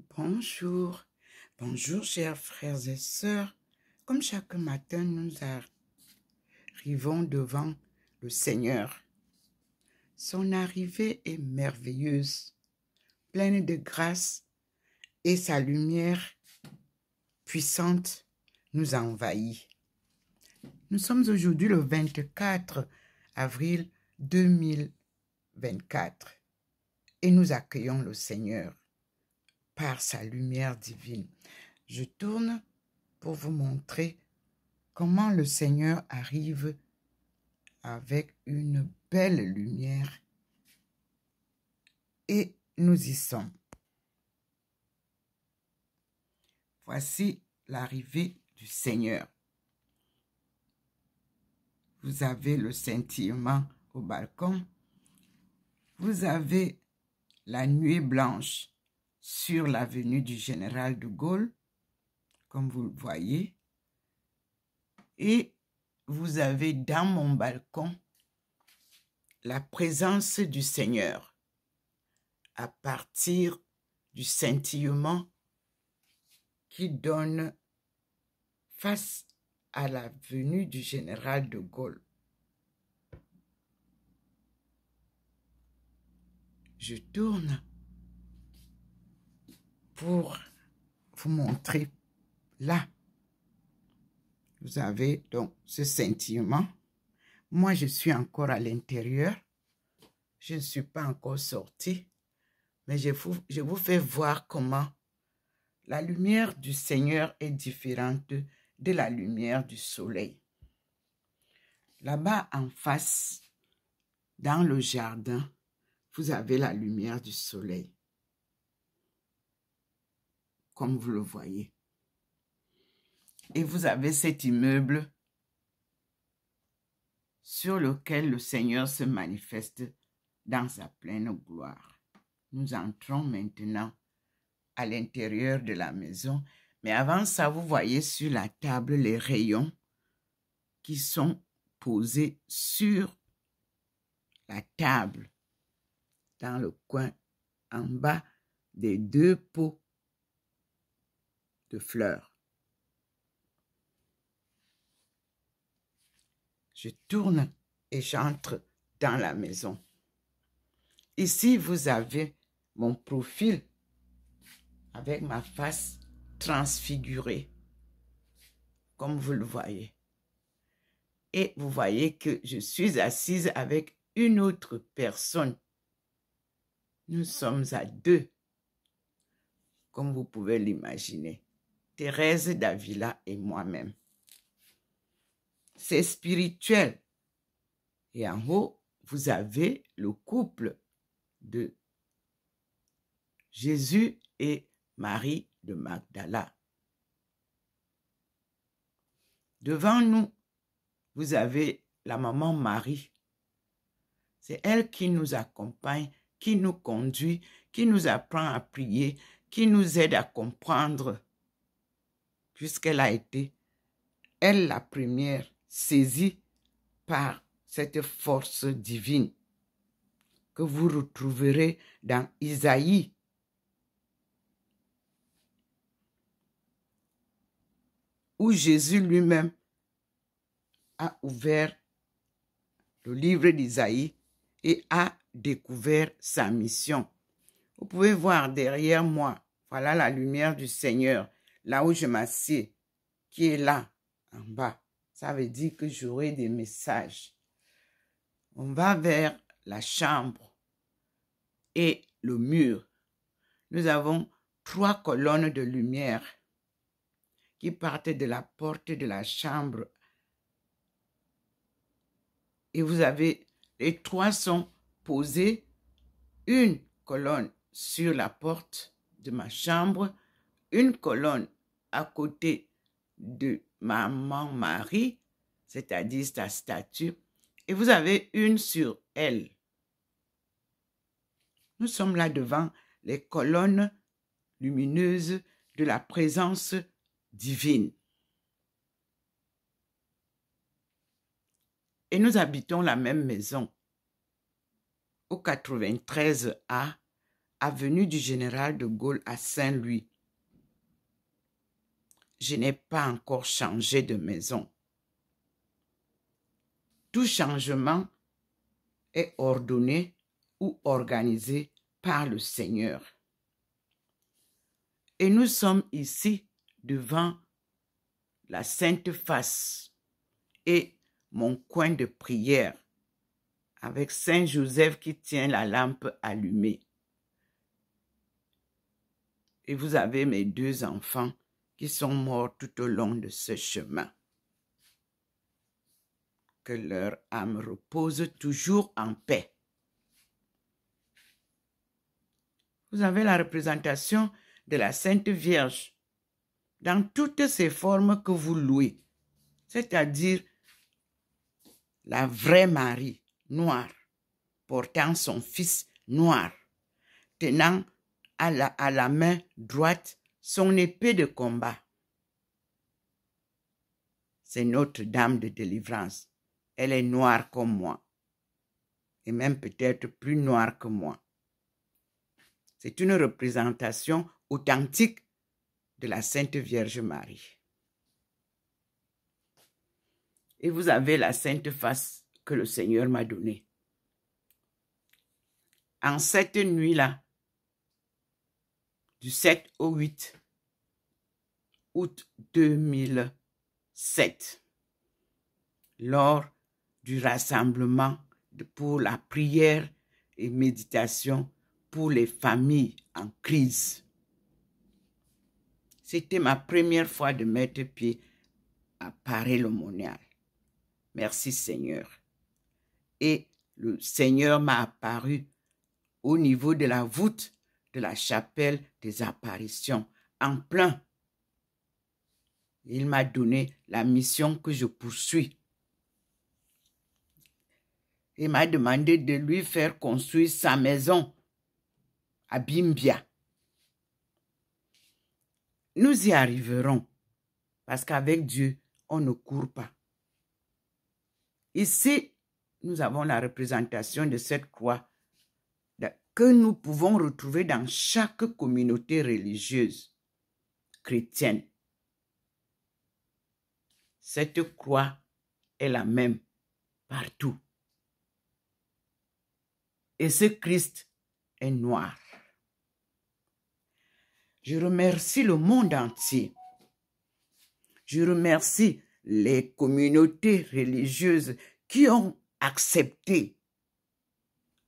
Bonjour, bonjour chers frères et sœurs. Comme chaque matin, nous arrivons devant le Seigneur. Son arrivée est merveilleuse, pleine de grâce, et sa lumière puissante nous envahit. Nous sommes aujourd'hui le 24 avril 2024 et nous accueillons le Seigneur par sa lumière divine. Je tourne pour vous montrer comment le Seigneur arrive avec une belle lumière et nous y sommes. Voici l'arrivée du Seigneur. Vous avez le scintillement au balcon. Vous avez la nuée blanche sur l'avenue du Général de Gaulle, comme vous le voyez. Et vous avez dans mon balcon la présence du Seigneur à partir du scintillement qui donne face à l'avenue du Général de Gaulle. Je tourne pour vous montrer là. Vous avez donc ce scintillement. Moi, je suis encore à l'intérieur. Je ne suis pas encore sortie. Mais je vous fais voir comment la lumière du Seigneur est différente de la lumière du soleil. Là-bas en face, dans le jardin, vous avez la lumière du soleil. Comme vous le voyez. Et vous avez cet immeuble sur lequel le Seigneur se manifeste dans sa pleine gloire. Nous entrons maintenant à l'intérieur de la maison. Mais avant ça, vous voyez sur la table les rayons qui sont posés sur la table, dans le coin en bas des deux pots de fleurs. Je tourne et j'entre dans la maison. Ici, vous avez mon profil avec ma face transfigurée, comme vous le voyez. Et vous voyez que je suis assise avec une autre personne. Nous sommes à deux, comme vous pouvez l'imaginer. Thérèse Davila et moi-même. C'est spirituel. Et en haut, vous avez le couple de Jésus et Marie de Magdala. Devant nous, vous avez la maman Marie. C'est elle qui nous accompagne, qui nous conduit, qui nous apprend à prier, qui nous aide à comprendre, puisqu'elle a été, elle la première, saisie par cette force divine que vous retrouverez dans Isaïe. Où Jésus lui-même a ouvert le livre d'Isaïe et a découvert sa mission. Vous pouvez voir derrière moi, voilà la lumière du Seigneur, là où je m'assieds, qui est là, en bas. Ça veut dire que j'aurai des messages. On va vers la chambre et le mur. Nous avons 3 colonnes de lumière qui partent de la porte de la chambre. Et vous avez, les 3 sont posées, une colonne sur la porte de ma chambre, une colonne à côté de maman Marie, c'est-à-dire sa statue, et vous avez une sur elle. Nous sommes là devant les colonnes lumineuses de la présence divine. Et nous habitons la même maison, au 93A, avenue du Général de Gaulle à Saint-Louis. Je n'ai pas encore changé de maison. Tout changement est ordonné ou organisé par le Seigneur. Et nous sommes ici devant la Sainte Face et mon coin de prière avec Saint Joseph qui tient la lampe allumée. Et vous avez mes 2 enfants qui sont morts tout au long de ce chemin. Que leur âme repose toujours en paix. Vous avez la représentation de la Sainte Vierge dans toutes ses formes que vous louez, c'est-à-dire la vraie Marie, noire, portant son fils noir, tenant à la main droite son épée de combat. C'est notre Dame de délivrance. Elle est noire comme moi, et même peut-être plus noire que moi. C'est une représentation authentique de la Sainte Vierge Marie. Et vous avez la Sainte Face que le Seigneur m'a donnée. En cette nuit-là, du 7 au 8 août 2007, lors du rassemblement pour la prière et méditation pour les familles en crise. C'était ma première fois de mettre pied à Paray-le-Monial. Merci Seigneur. Et le Seigneur m'a apparu au niveau de la voûte de la chapelle des apparitions, en plein. Il m'a donné la mission que je poursuis. Il m'a demandé de lui faire construire sa maison à Bimbia. Nous y arriverons, parce qu'avec Dieu, on ne court pas. Ici, nous avons la représentation de cette croix que nous pouvons retrouver dans chaque communauté religieuse chrétienne. Cette croix est la même partout. Et ce Christ est noir. Je remercie le monde entier. Je remercie les communautés religieuses qui ont accepté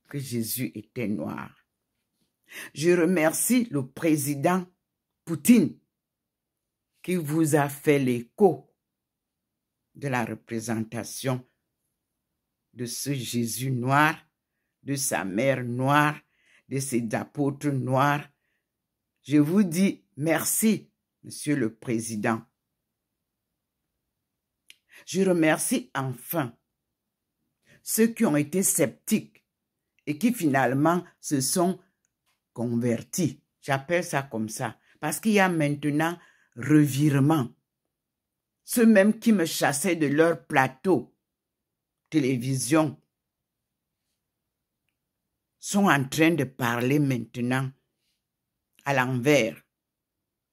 que Jésus était noir. Je remercie le président Poutine qui vous a fait l'écho de la représentation de ce Jésus noir, de sa mère noire, de ses apôtres noirs. Je vous dis merci, Monsieur le Président. Je remercie enfin ceux qui ont été sceptiques et qui finalement se sont convertis. J'appelle ça comme ça. Parce qu'il y a maintenant revirement. Ceux même qui me chassaient de leur plateau, télévision, sont en train de parler maintenant à l'envers.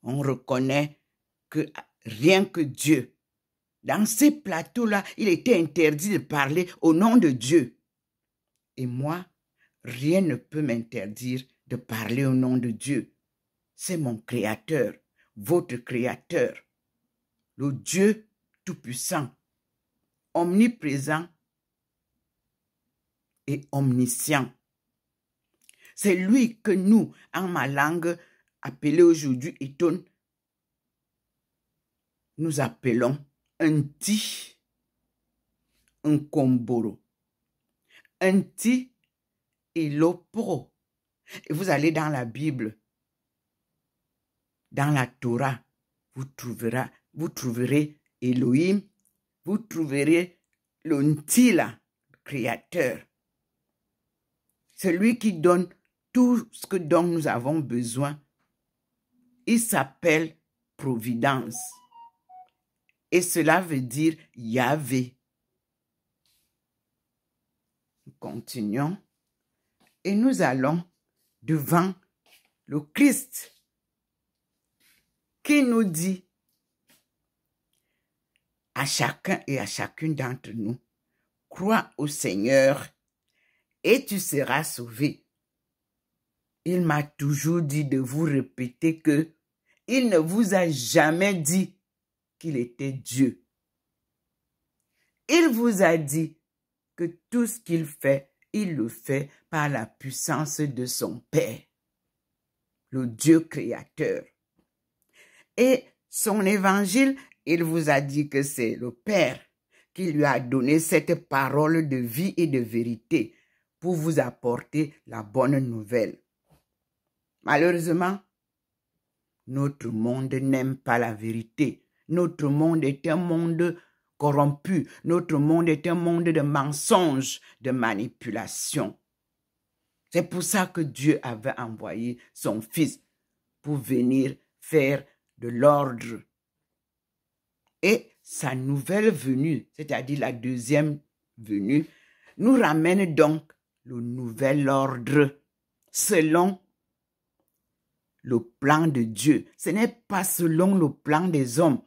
On reconnaît que rien que Dieu, dans ces plateaux-là, il était interdit de parler au nom de Dieu. Et moi, rien ne peut m'interdire de parler au nom de Dieu. C'est mon Créateur, votre Créateur, le Dieu Tout-Puissant, omniprésent et omniscient. C'est lui que nous, en ma langue appelée aujourd'hui Eton, nous appelons Nti Nkomboro. Nti Ilopro. Et vous allez dans la Bible, dans la Torah, vous trouverez Elohim, vous trouverez le Ntila, le Créateur. Celui qui donne tout ce dont nous avons besoin. Il s'appelle Providence. Et cela veut dire Yahvé. Nous continuons et nous allons devant le Christ, qui nous dit à chacun et à chacune d'entre nous, crois au Seigneur et tu seras sauvé. Il m'a toujours dit de vous répéter que il ne vous a jamais dit qu'il était Dieu. Il vous a dit que tout ce qu'il fait, il le fait par la puissance de son Père, le Dieu créateur. Et son évangile, il vous a dit que c'est le Père qui lui a donné cette parole de vie et de vérité pour vous apporter la bonne nouvelle. Malheureusement, notre monde n'aime pas la vérité. Notre monde est un monde corrompu. Notre monde est un monde de mensonges, de manipulation. C'est pour ça que Dieu avait envoyé son Fils pour venir faire de l'ordre. Et sa nouvelle venue, c'est-à-dire la deuxième venue, nous ramène donc le nouvel ordre selon le plan de Dieu. Ce n'est pas selon le plan des hommes,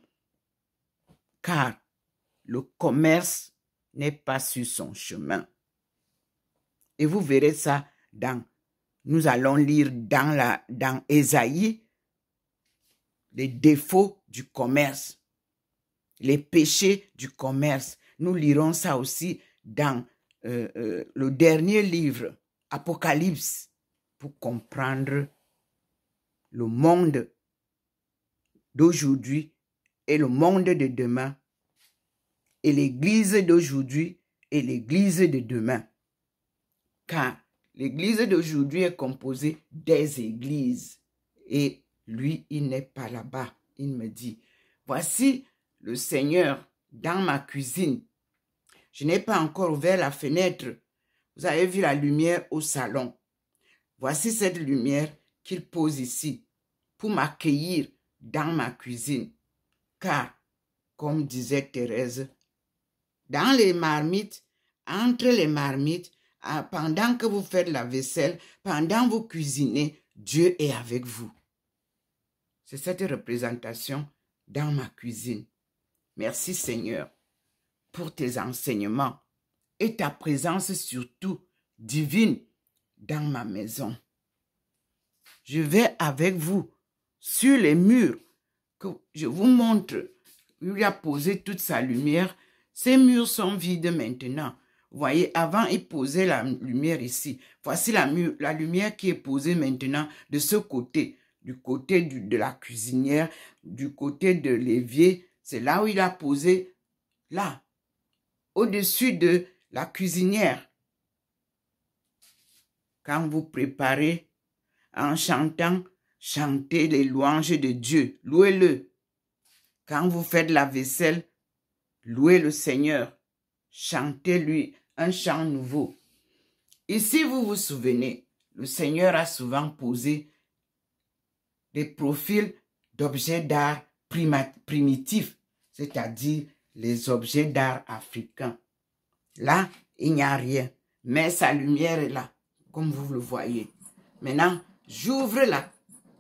car le commerce n'est pas sur son chemin. Et vous verrez ça nous allons lire dans Ésaïe, les défauts du commerce, les péchés du commerce. Nous lirons ça aussi dans le dernier livre, Apocalypse, pour comprendre le monde d'aujourd'hui et le monde de demain, et l'église d'aujourd'hui et l'église de demain. Car l'église d'aujourd'hui est composée des églises. Et lui, il n'est pas là-bas. Il me dit, voici le Seigneur dans ma cuisine. Je n'ai pas encore ouvert la fenêtre. Vous avez vu la lumière au salon. Voici cette lumière qu'il pose ici pour m'accueillir dans ma cuisine. Car, comme disait Thérèse, dans les marmites, entre les marmites, pendant que vous faites la vaisselle, pendant que vous cuisinez, Dieu est avec vous. C'est cette représentation dans ma cuisine. Merci Seigneur pour tes enseignements et ta présence surtout divine dans ma maison. Je vais avec vous sur les murs que je vous montre. Il a posé toute sa lumière. Ces murs sont vides maintenant. Vous voyez, avant, il posait la lumière ici. Voici la lumière qui est posée maintenant de ce côté, du côté de la cuisinière, du côté de l'évier. C'est là où il a posé, là, au-dessus de la cuisinière. Quand vous préparez en chantant, chantez les louanges de Dieu, louez-le. Quand vous faites la vaisselle, louez le Seigneur, chantez-lui un chant nouveau. Ici, vous vous souvenez, le Seigneur a souvent posé des profils d'objets d'art primitifs, c'est-à-dire les objets d'art africains. Là, il n'y a rien, mais sa lumière est là, comme vous le voyez. Maintenant, j'ouvre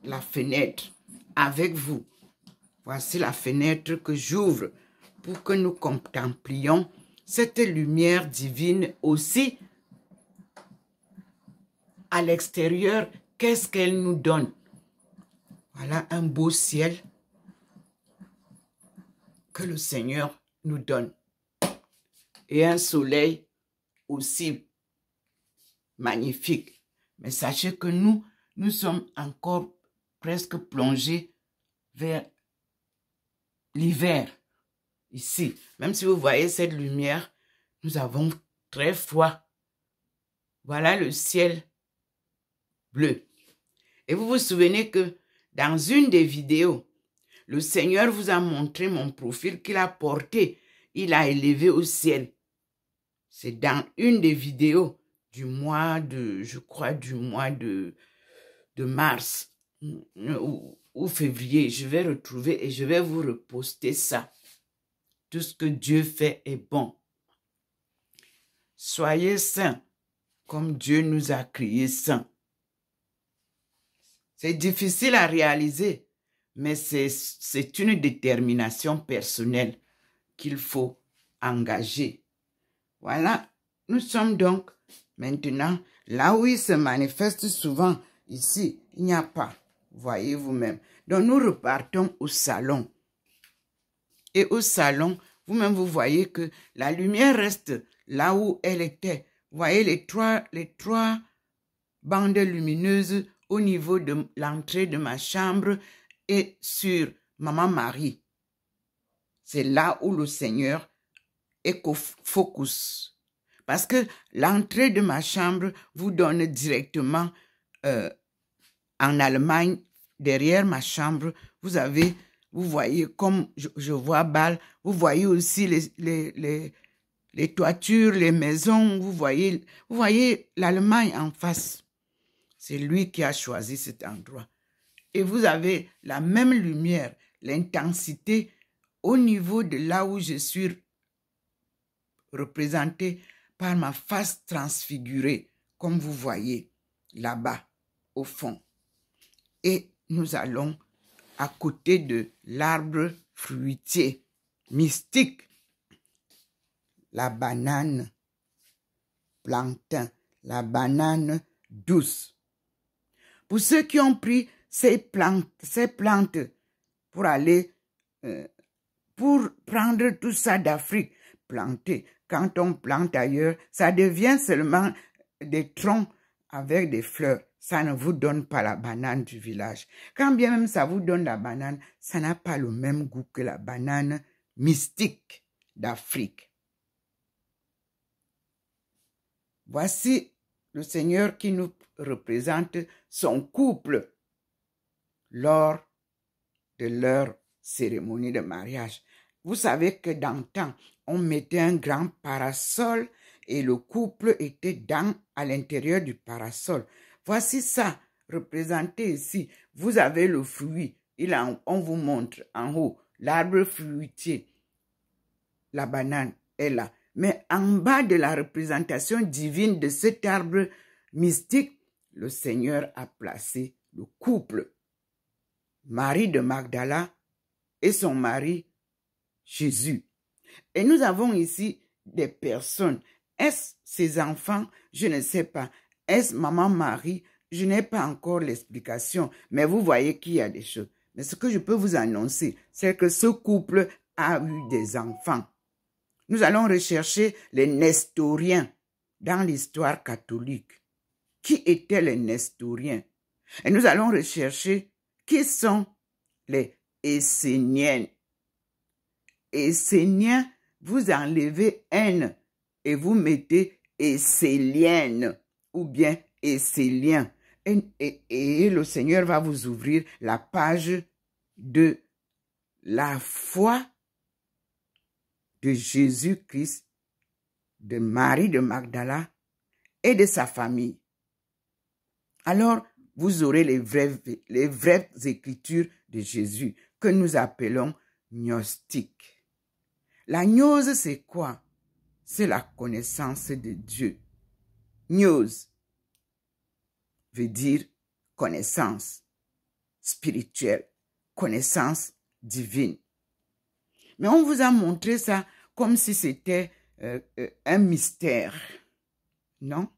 la fenêtre avec vous. Voici la fenêtre que j'ouvre pour que nous contemplions cette lumière divine aussi à l'extérieur. Qu'est-ce qu'elle nous donne? Voilà un beau ciel que le Seigneur nous donne. Et un soleil aussi magnifique. Mais sachez que nous sommes encore presque plongés vers l'hiver. Ici, même si vous voyez cette lumière, nous avons très froid. Voilà le ciel bleu. Et vous vous souvenez que dans une des vidéos, le Seigneur vous a montré mon profil qu'il a porté. Il a élevé au ciel. C'est dans une des vidéos du mois de, je crois, du mois de mars ou février. Je vais retrouver et je vais vous reposter ça. Tout ce que Dieu fait est bon. Soyez saints comme Dieu nous a créés saints. C'est difficile à réaliser, mais c'est une détermination personnelle qu'il faut engager. Voilà, nous sommes donc maintenant là où il se manifeste souvent. Ici, il n'y a pas. Voyez vous-même. Donc, nous repartons au salon. Et au salon, vous-même, vous voyez que la lumière reste là où elle était. Vous voyez les trois bandes lumineuses au niveau de l'entrée de ma chambre et sur Maman Marie. C'est là où le Seigneur est focus. Parce que l'entrée de ma chambre vous donne directement en Allemagne, derrière ma chambre, vous voyez comme je vois Bâle, vous voyez aussi les toitures, les maisons, vous voyez l'Allemagne en face. C'est lui qui a choisi cet endroit. Et vous avez la même lumière, l'intensité au niveau de là où je suis représentée par ma face transfigurée, comme vous voyez là-bas, au fond. Et nous allons à côté de l'arbre fruitier mystique, la banane plantain, la banane douce. Pour ceux qui ont pris ces plantes pour aller, pour prendre tout ça d'Afrique, planter. Quand on plante ailleurs, ça devient seulement des troncs avec des fleurs. Ça ne vous donne pas la banane du village. Quand bien même ça vous donne la banane, ça n'a pas le même goût que la banane mystique d'Afrique. Voici le Seigneur qui nous représente son couple lors de leur cérémonie de mariage. Vous savez que dans le temps, on mettait un grand parasol et le couple était à l'intérieur du parasol. Voici ça, représenté ici. Vous avez le fruit. On vous montre en haut l'arbre fruitier. La banane est là. Mais en bas de la représentation divine de cet arbre mystique, le Seigneur a placé le couple. Marie de Magdala et son mari Jésus. Et nous avons ici des personnes. Est-ce ses enfants? Je ne sais pas. Est-ce Maman Marie? Je n'ai pas encore l'explication. Mais vous voyez qu'il y a des choses. Mais ce que je peux vous annoncer, c'est que ce couple a eu des enfants. Nous allons rechercher les Nestoriens dans l'histoire catholique. Qui étaient les Nestoriens? Et nous allons rechercher qui sont les Esséniens. Esséniens, vous enlevez N et vous mettez Essélienne ou bien Essélien. Et le Seigneur va vous ouvrir la page de la foi de Jésus-Christ, de Marie de Magdala et de sa famille. Alors, vous aurez les vraies écritures de Jésus que nous appelons gnostiques. La gnose, c'est quoi? C'est la connaissance de Dieu. Gnose veut dire connaissance spirituelle, connaissance divine. Mais on vous a montré ça comme si c'était un mystère. Non?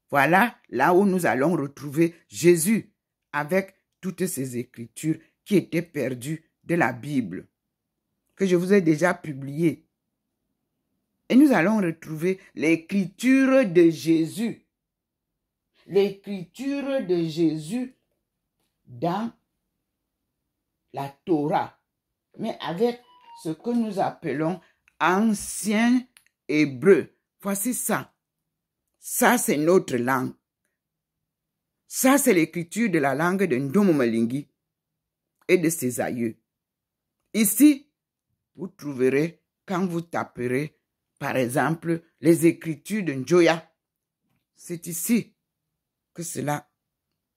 Voilà là où nous allons retrouver Jésus avec toutes ces écritures qui étaient perdues de la Bible, que je vous ai déjà publiées. Et nous allons retrouver l'écriture de Jésus. L'écriture de Jésus dans la Torah, mais avec ce que nous appelons ancien hébreu. Voici ça. Ça, c'est notre langue. Ça, c'est l'écriture de la langue de Ndomomalingi et de ses aïeux. Ici, vous trouverez, quand vous taperez, par exemple, les écritures de Njoya. C'est ici que cela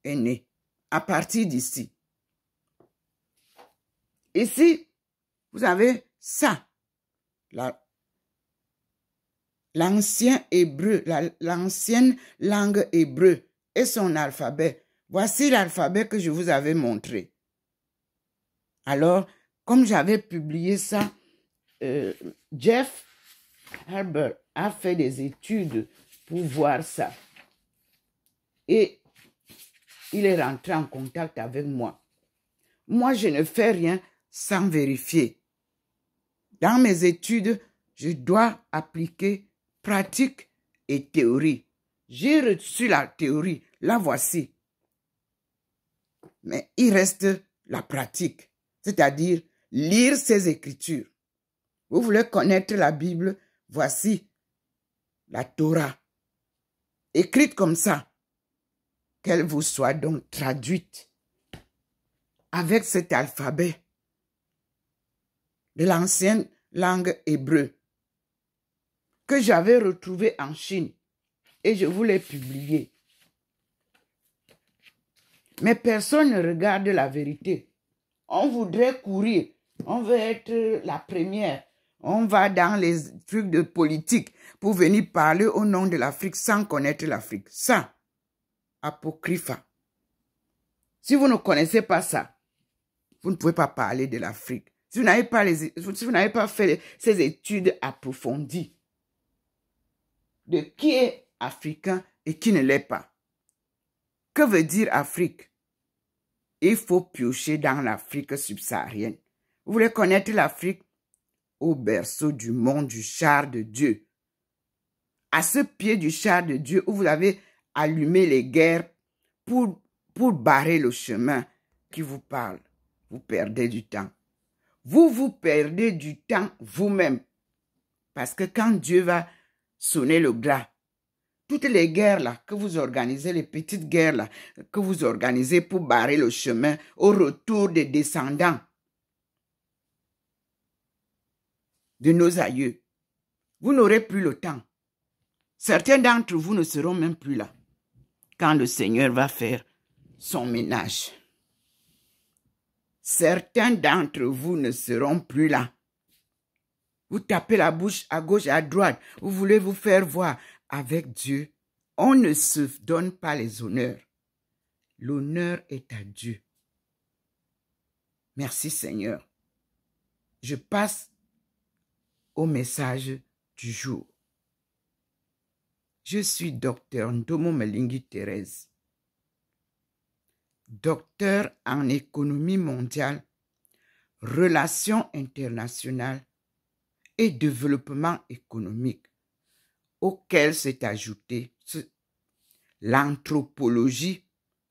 est né, à partir d'ici. Ici, vous avez ça, l'ancien hébreu, l'ancienne langue hébreu et son alphabet. Voici l'alphabet que je vous avais montré. Alors, comme j'avais publié ça, Jeff Herbert a fait des études pour voir ça. Et il est rentré en contact avec moi. Moi, je ne fais rien sans vérifier. Dans mes études, je dois appliquer pratique et théorie. J'ai reçu la théorie, la voici. Mais il reste la pratique, c'est-à-dire lire ces écritures. Vous voulez connaître la Bible, voici la Torah, écrite comme ça, qu'elle vous soit donc traduite avec cet alphabet de l'ancienne langue hébreu que j'avais retrouvé en Chine et je vous l'ai publié. Mais personne ne regarde la vérité. On voudrait courir, on veut être la première. On va dans les trucs de politique pour venir parler au nom de l'Afrique sans connaître l'Afrique. Ça, apocrypha. Si vous ne connaissez pas ça, vous ne pouvez pas parler de l'Afrique. Si vous n'avez pas fait ces études approfondies de qui est africain et qui ne l'est pas. Que veut dire Afrique? Il faut piocher dans l'Afrique subsaharienne. Vous voulez connaître l'Afrique? Au berceau du monde du char de Dieu. À ce pied du char de Dieu où vous avez allumé les guerres pour barrer le chemin qui vous parle. Vous perdez du temps. Vous perdez du temps vous-même. Parce que quand Dieu va sonner le glas, toutes les guerres là que vous organisez, les petites guerres là que vous organisez pour barrer le chemin au retour des descendants de nos aïeux, vous n'aurez plus le temps. Certains d'entre vous ne seront même plus là quand le Seigneur va faire son ménage. Certains d'entre vous ne seront plus là. Vous tapez la bouche à gauche et à droite. Vous voulez vous faire voir. Avec Dieu, on ne se donne pas les honneurs. L'honneur est à Dieu. Merci Seigneur. Je passe au message du jour. Je suis docteur Ndomo Melingi Thérèse, docteur en économie mondiale, relations internationales et développement économique, auquel s'est ajoutée l'anthropologie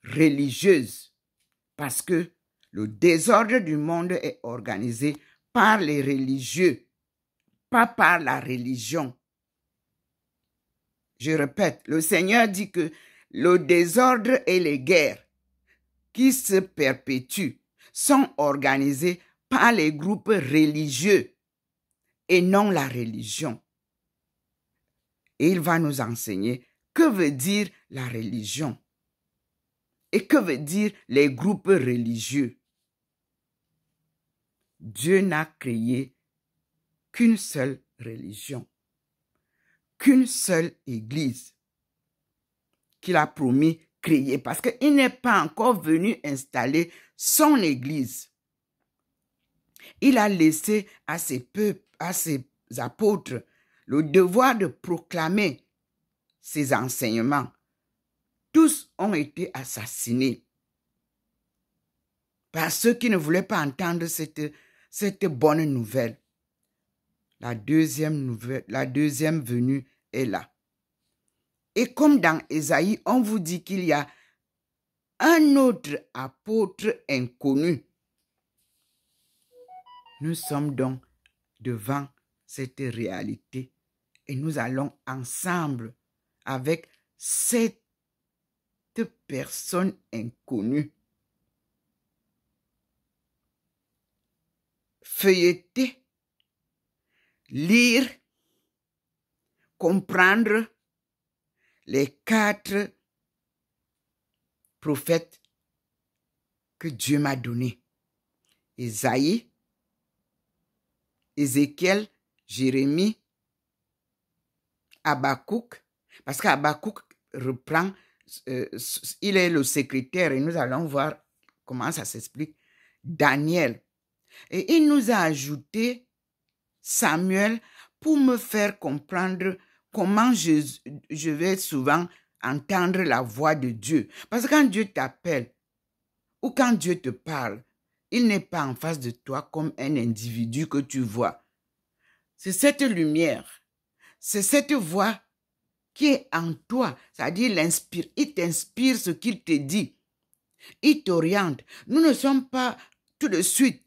religieuse, parce que le désordre du monde est organisé par les religieux, pas par la religion. Je répète, le Seigneur dit que le désordre et les guerres qui se perpétuent sont organisés par les groupes religieux et non la religion. Et il va nous enseigner que veut dire la religion et que veut dire les groupes religieux. Dieu n'a créé qu'une seule religion, qu'une seule église qu'il a promis créer parce qu'il n'est pas encore venu installer son église. Il a laissé à ses peuples, à ses apôtres, le devoir de proclamer ses enseignements. Tous ont été assassinés par ceux qui ne voulaient pas entendre cette bonne nouvelle. La deuxième venue est là. Et comme dans Ésaïe, on vous dit qu'il y a un autre apôtre inconnu. Nous sommes donc devant cette réalité et nous allons ensemble avec cette personne inconnue feuilleter, lire, comprendre les 4 prophètes que Dieu m'a donnés. Ésaïe, Ézéchiel, Jérémie, Habakkuk, parce qu'Habakkuk reprend il est le secrétaire et nous allons voir comment ça s'explique. Daniel. Et il nous a ajouté Samuel pour me faire comprendre comment je vais souvent entendre la voix de Dieu. Parce que quand Dieu t'appelle ou quand Dieu te parle, il n'est pas en face de toi comme un individu que tu vois. C'est cette lumière, c'est cette voix qui est en toi, c'est-à-dire il t'inspire ce qu'il te dit. Il t'oriente. Nous ne sommes pas tout de suite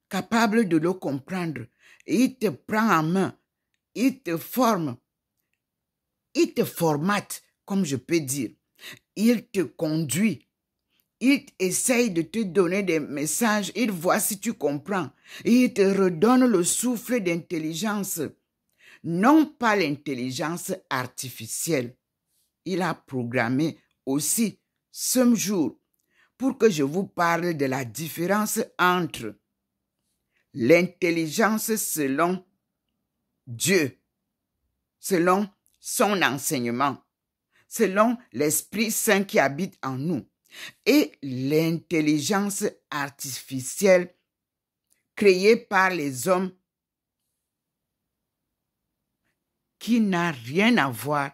capables de le comprendre. Et il te prend en main, il te forme, il te formate, comme je peux dire. Il te conduit. Il essaye de te donner des messages, il voit si tu comprends. Et il te redonne le souffle d'intelligence. Non pas l'intelligence artificielle. Il a programmé aussi ce jour pour que je vous parle de la différence entre l'intelligence selon Dieu, selon son enseignement, selon l'Esprit Saint qui habite en nous, et l'intelligence artificielle créée par les hommes qui n'a rien à voir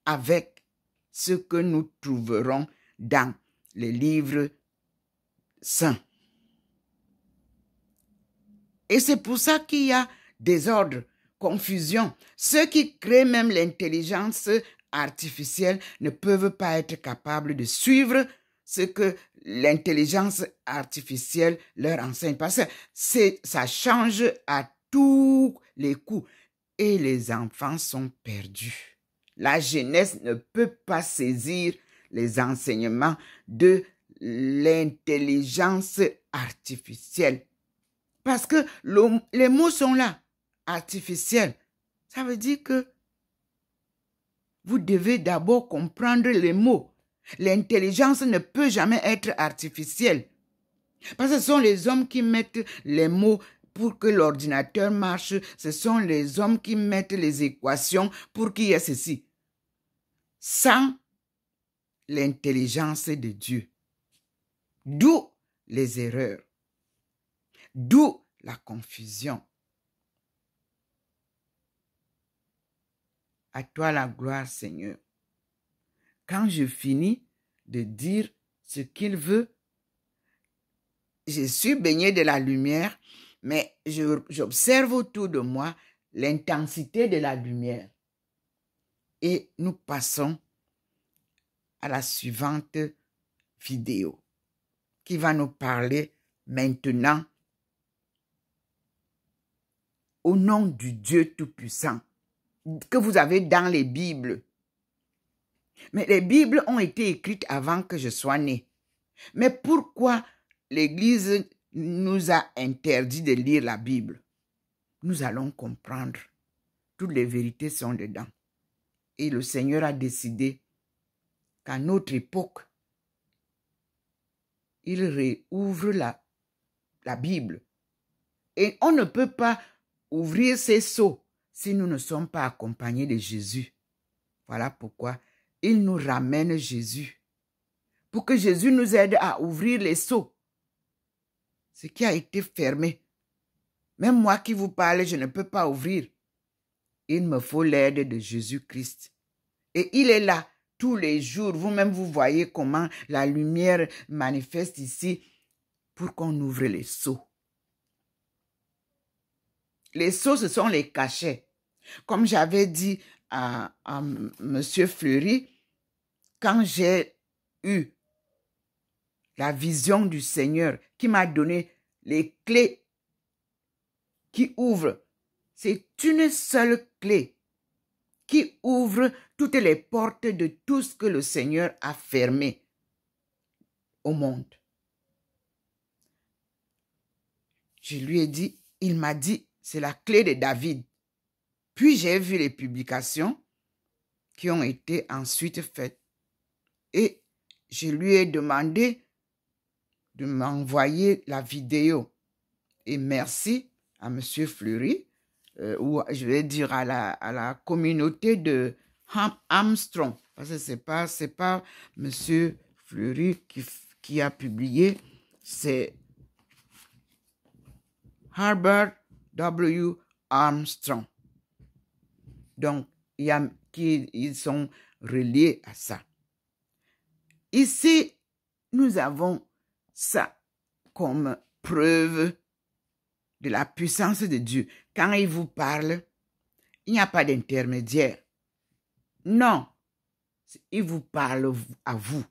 avec ce que nous trouverons dans les livres saints. Et c'est pour ça qu'il y a désordre, confusion. Ceux qui créent même l'intelligence artificielle ne peuvent pas être capables de suivre ce que l'intelligence artificielle leur enseigne. Parce que ça change à tous les coups. Et les enfants sont perdus. La jeunesse ne peut pas saisir les enseignements de l'intelligence artificielle. Parce que les mots sont là, artificiels. Ça veut dire que vous devez d'abord comprendre les mots. L'intelligence ne peut jamais être artificielle. Parce que ce sont les hommes qui mettent les mots pour que l'ordinateur marche. Ce sont les hommes qui mettent les équations pour qu'il y ait ceci. Sans l'intelligence de Dieu. D'où les erreurs. D'où la confusion. À toi la gloire, Seigneur. Quand je finis de dire ce qu'il veut, je suis baigné de la lumière, mais j'observe autour de moi l'intensité de la lumière. Et nous passons à la suivante vidéo qui va nous parler maintenant au nom du Dieu Tout-Puissant que vous avez dans les Bibles. Mais les Bibles ont été écrites avant que je sois né. Mais pourquoi l'Église nous a interdit de lire la Bible? Nous allons comprendre. Toutes les vérités sont dedans. Et le Seigneur a décidé qu'à notre époque, il réouvre la Bible. Et on ne peut pas ouvrir ces sceaux si nous ne sommes pas accompagnés de Jésus. Voilà pourquoi il nous ramène Jésus. Pour que Jésus nous aide à ouvrir les sceaux. Ce qui a été fermé. Même moi qui vous parle, je ne peux pas ouvrir. Il me faut l'aide de Jésus-Christ. Et il est là tous les jours. Vous-même, vous voyez comment la lumière manifeste ici pour qu'on ouvre les sceaux. Les sceaux, ce sont les cachets. Comme j'avais dit à M. Fleury, quand j'ai eu la vision du Seigneur qui m'a donné les clés qui ouvrent, c'est une seule clé qui ouvre toutes les portes de tout ce que le Seigneur a fermé au monde. Je lui ai dit, il m'a dit, c'est la clé de David. Puis j'ai vu les publications qui ont été ensuite faites. Et je lui ai demandé de m'envoyer la vidéo. Et merci à M. Fleury, ou je vais dire à la communauté de Armstrong. Parce que c'est pas Monsieur Fleury qui a publié, c'est Herbert W. Armstrong. Donc, ils sont reliés à ça. Ici, nous avons ça comme preuve de la puissance de Dieu. Quand il vous parle, il n'y a pas d'intermédiaire. Non, il vous parle à vous.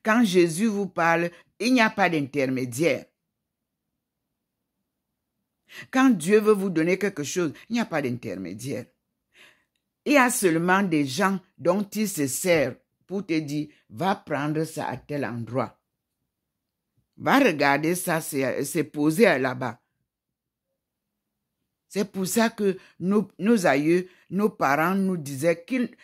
Quand Jésus vous parle, il n'y a pas d'intermédiaire. Quand Dieu veut vous donner quelque chose, il n'y a pas d'intermédiaire. Il y a seulement des gens dont il se sert pour te dire, va prendre ça à tel endroit. Va regarder ça, c'est posé là-bas. C'est pour ça que nos aïeux, nos parents nous disaient qu'il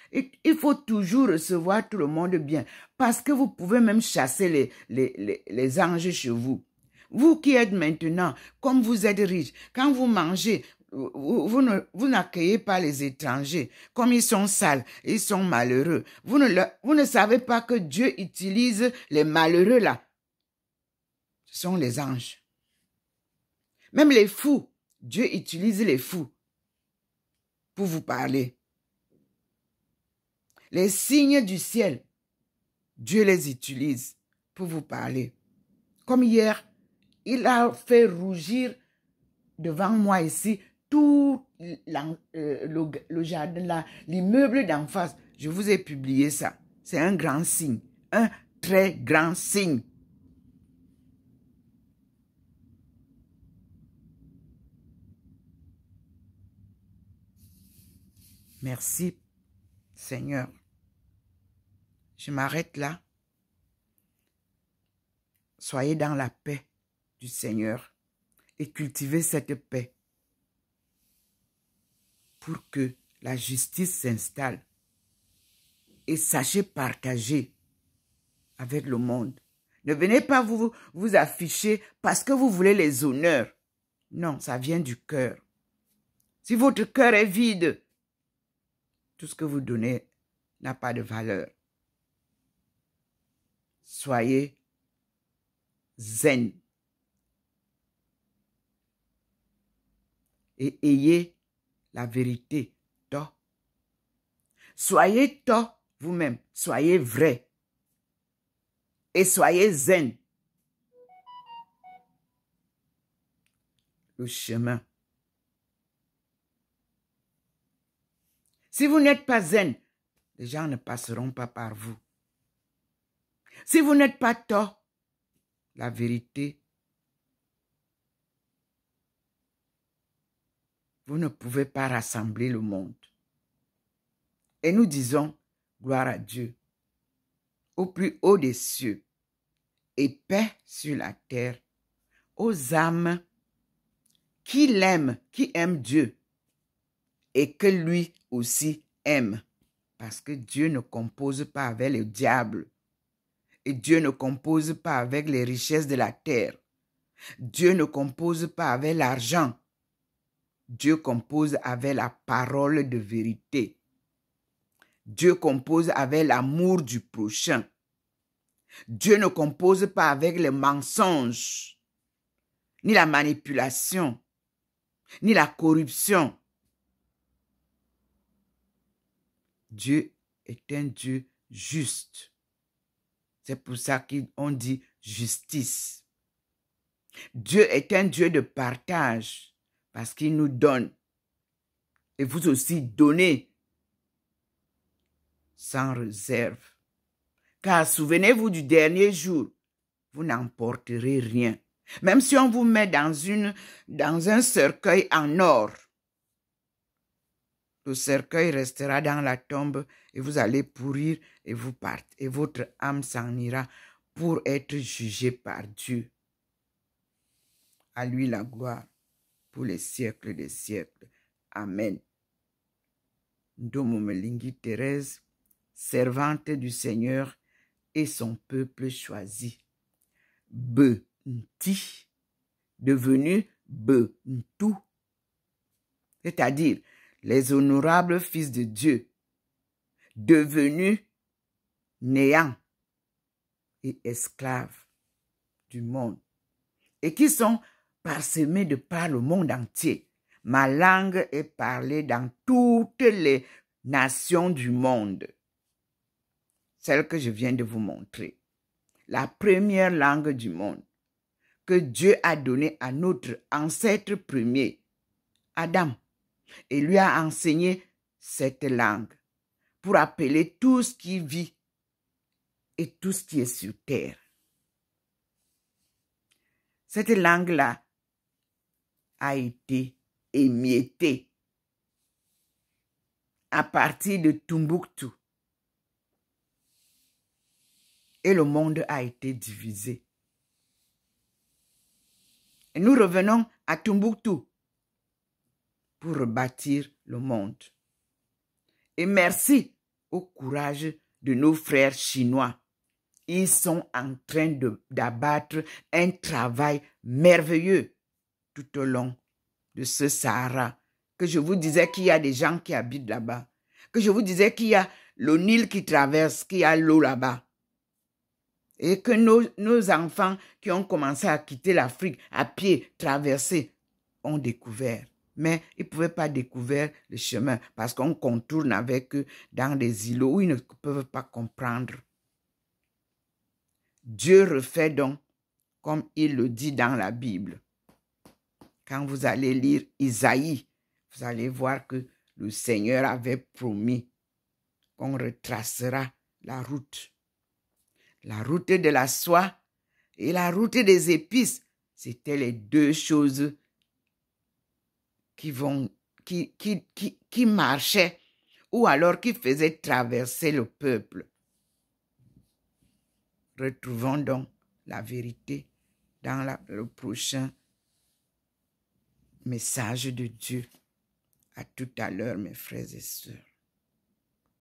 faut toujours recevoir tout le monde bien. Parce que vous pouvez même chasser les anges chez vous. Vous qui êtes maintenant, comme vous êtes riches, quand vous mangez, vous n'accueillez pas les étrangers. Comme ils sont sales, ils sont malheureux. Vous ne savez pas que Dieu utilise les malheureux là. Ce sont les anges. Même les fous, Dieu utilise les fous pour vous parler. Les signes du ciel, Dieu les utilise pour vous parler. Comme hier, il a fait rougir devant moi ici tout le jardin là, l'immeuble d'en face. Je vous ai publié ça. C'est un grand signe, un très grand signe. Merci, Seigneur. Je m'arrête là. Soyez dans la paix du Seigneur et cultivez cette paix pour que la justice s'installe et sachez partager avec le monde. Ne venez pas vous afficher parce que vous voulez les honneurs. Non, ça vient du cœur. Si votre cœur est vide, tout ce que vous donnez n'a pas de valeur. Soyez zen et ayez la vérité. Soyez vous-même, soyez vrai et soyez zen. Le chemin. Si vous n'êtes pas zen, les gens ne passeront pas par vous. Si vous n'êtes pas la vérité, vous ne pouvez pas rassembler le monde. Et nous disons, gloire à Dieu, au plus haut des cieux, et paix sur la terre, aux âmes qui l'aiment, qui aiment Dieu, et que lui aussi aime. Parce que Dieu ne compose pas avec le diable. Et Dieu ne compose pas avec les richesses de la terre. Dieu ne compose pas avec l'argent. Dieu compose avec la parole de vérité. Dieu compose avec l'amour du prochain. Dieu ne compose pas avec les mensonges, ni la manipulation, ni la corruption. Dieu est un Dieu juste. C'est pour ça qu'on dit justice. Dieu est un Dieu de partage parce qu'il nous donne. Et vous aussi donnez sans réserve. Car souvenez-vous du dernier jour, vous n'emporterez rien. Même si on vous met dans un cercueil en or, le cercueil restera dans la tombe et vous allez pourrir et vous partez. Et votre âme s'en ira pour être jugée par Dieu. À lui la gloire pour les siècles des siècles. Amen. Ndomo Melingi Thérèse, servante du Seigneur et son peuple choisi. Be-nti, devenu Be-ntou. C'est-à-dire, les honorables fils de Dieu, devenus néants et esclaves du monde, et qui sont parsemés de par le monde entier. Ma langue est parlée dans toutes les nations du monde. Celle que je viens de vous montrer. La première langue du monde que Dieu a donnée à notre ancêtre premier, Adam, et lui a enseigné cette langue pour appeler tout ce qui vit et tout ce qui est sur terre. Cette langue-là a été émiettée à partir de Tombouctou. Et le monde a été divisé. Et nous revenons à Tombouctou pour rebâtir le monde. Et merci au courage de nos frères chinois. Ils sont en train d'abattre un travail merveilleux tout au long de ce Sahara. Que je vous disais qu'il y a des gens qui habitent là-bas. Que je vous disais qu'il y a le Nil qui traverse, qu'il y a l'eau là-bas. Et que nos enfants qui ont commencé à quitter l'Afrique à pied, traverser, ont découvert. Mais ils ne pouvaient pas découvrir le chemin parce qu'on contourne avec eux dans des îlots où ils ne peuvent pas comprendre. Dieu refait donc comme il le dit dans la Bible. Quand vous allez lire Isaïe, vous allez voir que le Seigneur avait promis qu'on retracera la route. La route de la soie et la route des épices, c'était les deux choses qui marchaient ou alors qui faisaient traverser le peuple. Retrouvons donc la vérité dans le prochain message de Dieu. À tout à l'heure, mes frères et sœurs.